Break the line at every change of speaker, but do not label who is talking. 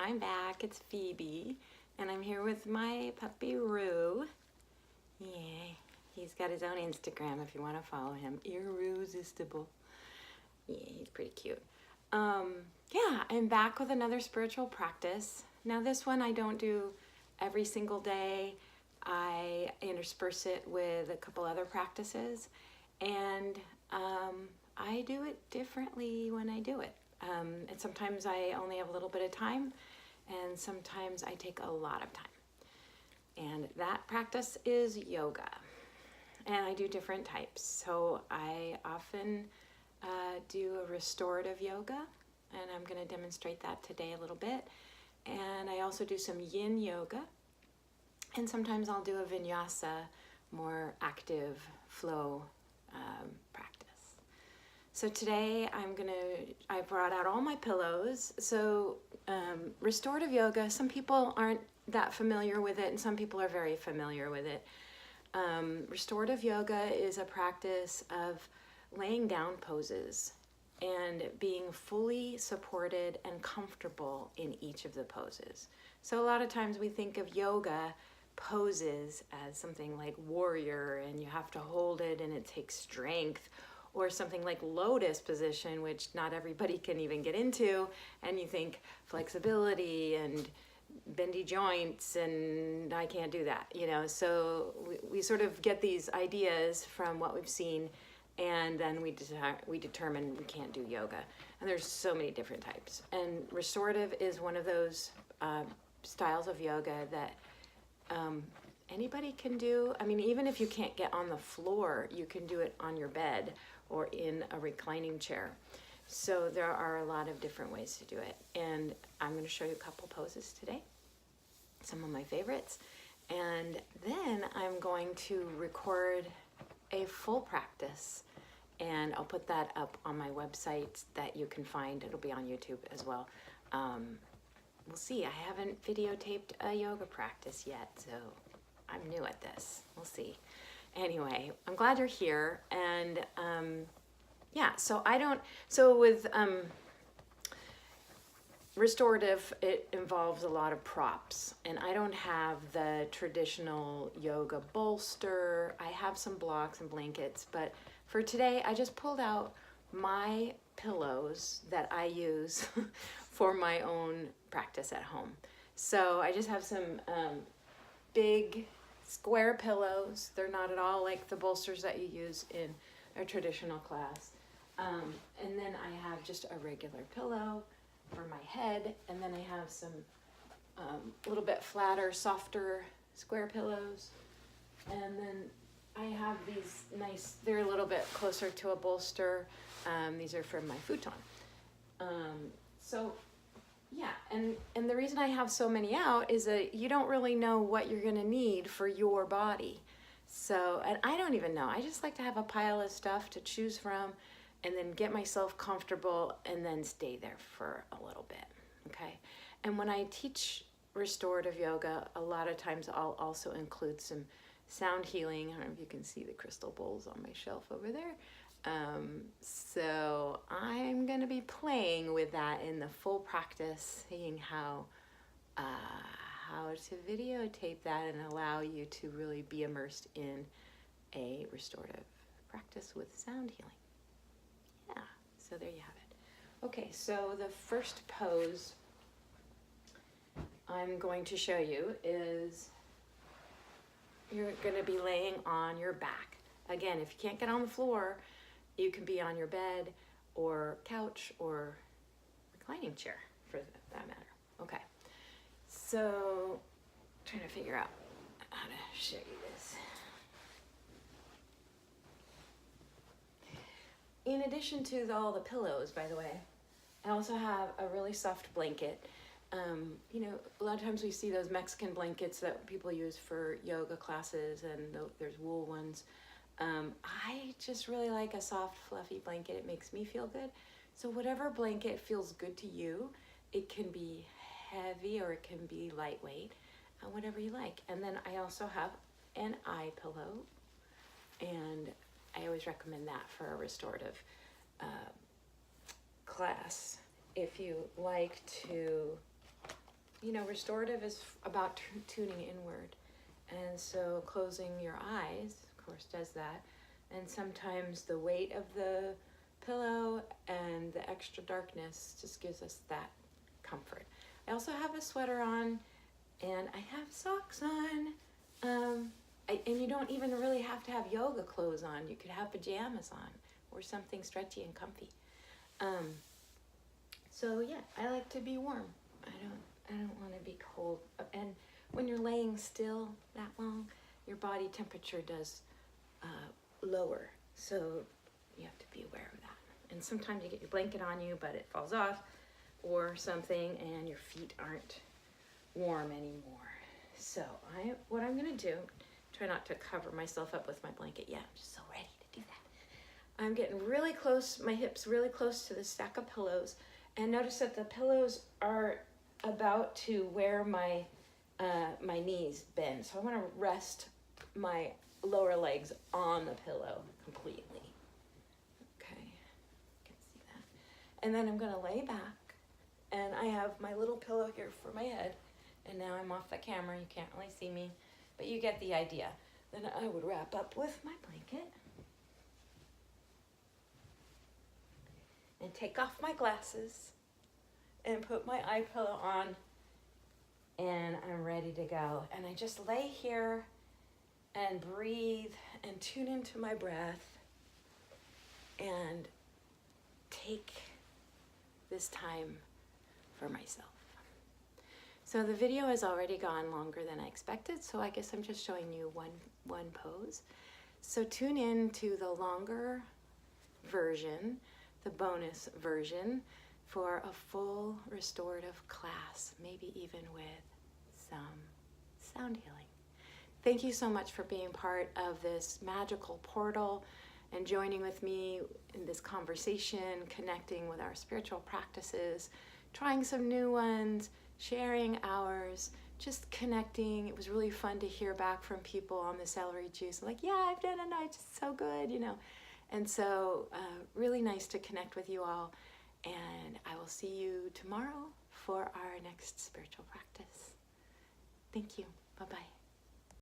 I'm back. It's Phoebe, and I'm here with my puppy Roo. Yeah, he's got his own Instagram if you want to follow him. Irresistible. Yeah, he's pretty cute. Yeah, I'm back with another spiritual practice. Now this one I don't do every single day. I intersperse it with a couple other practices, and I do it differently when I do it. And sometimes I only have a little bit of time, and sometimes I take a lot of time. And that practice is yoga. And I do different types. So I often do a restorative yoga, and I'm going to demonstrate that today a little bit. And I also do some yin yoga, and sometimes I'll do a vinyasa, more active flow practice. So today I brought out all my pillows. So restorative yoga, some people aren't that familiar with it, and some people are very familiar with it. Restorative yoga is a practice of laying down poses and being fully supported and comfortable in each of the poses. So a lot of times we think of yoga poses as something like warrior, and you have to hold it and it takes strength, or something like lotus position, which not everybody can even get into, and you think flexibility and bendy joints, and I can't do that, you know. So we sort of get these ideas from what we've seen, and then we determine we can't do yoga. And there's so many different types, and restorative is one of those styles of yoga that anybody can do. I mean, even if you can't get on the floor, you can do it on your bed or in a reclining chair. So there are a lot of different ways to do it. And I'm going to show you a couple poses today, some of my favorites. And then I'm going to record a full practice, and I'll put that up on my website that you can find. It'll be on YouTube as well. We'll see. I haven't videotaped a yoga practice yet, so I'm new at this. We'll see. Anyway, I'm glad you're here. And yeah, so with restorative, it involves a lot of props, and I don't have the traditional yoga bolster. I have some blocks and blankets, but for today I just pulled out my pillows that I use for my own practice at home. So I just have some big square pillows. They're not at all like the bolsters that you use in a traditional class. And then I have just a regular pillow for my head, and then I have some a little bit flatter, softer square pillows. And then I have these nice, they're a little bit closer to a bolster. These are from my futon. So yeah, and the reason I have so many out is that you don't really know what you're gonna need for your body. So, and I don't even know. I just like to have a pile of stuff to choose from, and then get myself comfortable, and then stay there for a little bit, okay? And when I teach restorative yoga, a lot of times I'll also include some sound healing. I don't know if you can see the crystal bowls on my shelf over there. So I'm gonna be playing with that in the full practice, seeing how to videotape that and allow you to really be immersed in a restorative practice with sound healing. Yeah, so there you have it. Okay, so the first pose I'm going to show you is you're going to be laying on your back. Again, if you can't get on the floor, you can be on your bed or couch or reclining chair for that matter. Okay, so I'm trying to figure out how to show you this. In addition to all the pillows, by the way, I also have a really soft blanket. You know, a lot of times we see those Mexican blankets that people use for yoga classes, and there's wool ones. I just really like a soft, fluffy blanket. It makes me feel good. So whatever blanket feels good to you, it can be heavy or it can be lightweight, whatever you like. And then I also have an eye pillow, and I always recommend that for a restorative class. If you like to you know, restorative is about tuning inward. And so closing your eyes, of course, does that. And sometimes the weight of the pillow and the extra darkness just gives us that comfort. I also have a sweater on, and I have socks on. And you don't even really have to have yoga clothes on. You could have pajamas on or something stretchy and comfy. So yeah, I like to be warm. I don't want to be cold. And when you're laying still that long, your body temperature does lower. So you have to be aware of that. And sometimes you get your blanket on you, but it falls off or something, and your feet aren't warm anymore. So what I'm gonna do, try not to cover myself up with my blanket yet. I'm just so ready to do that. I'm getting really close, my hips really close to the stack of pillows, and notice that the pillows are about to where my knees bend. So I want to rest my lower legs on the pillow completely. Okay, you can see that. And then I'm going to lay back, and I have my little pillow here for my head. And now I'm off the camera. You can't really see me, but you get the idea. Then I would wrap up with my blanket and take off my glasses and put my eye pillow on, and I'm ready to go. And I just lay here and breathe and tune into my breath and take this time for myself. So the video has already gone longer than I expected, so I guess I'm just showing you one pose. So tune in to the longer version, the bonus version, for a full restorative class, maybe even with some sound healing. Thank you so much for being part of this magical portal and joining with me in this conversation, connecting with our spiritual practices, trying some new ones, sharing ours, just connecting. It was really fun to hear back from people on the celery juice. I'm like, yeah, I've done it, it's just so good, you know. And so really nice to connect with you all. And I will see you tomorrow for our next spiritual practice. Thank you. Bye-bye.